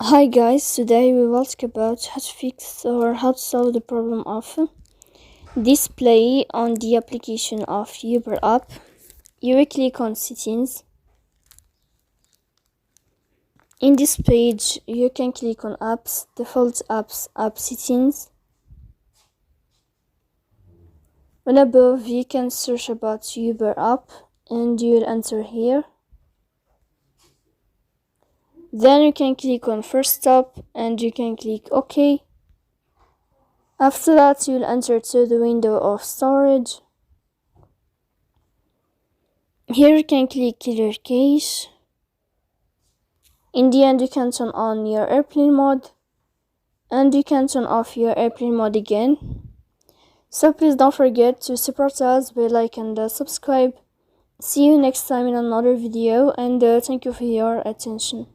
Hi guys, today we will talk about how to fix or how to solve the problem of display on the application of Uber app. You will click on settings. In this page you can click on apps, default apps, app settings. And above you can search about Uber app and you will enter here. Then you can click on first stop and you can click OK. After that you'll enter to the window of storage. Here you can click clear cache. In the end you can turn on your airplane mode and you can turn off your airplane mode again. So please don't forget to support us by like and subscribe. See you next time in another video and thank you for your attention.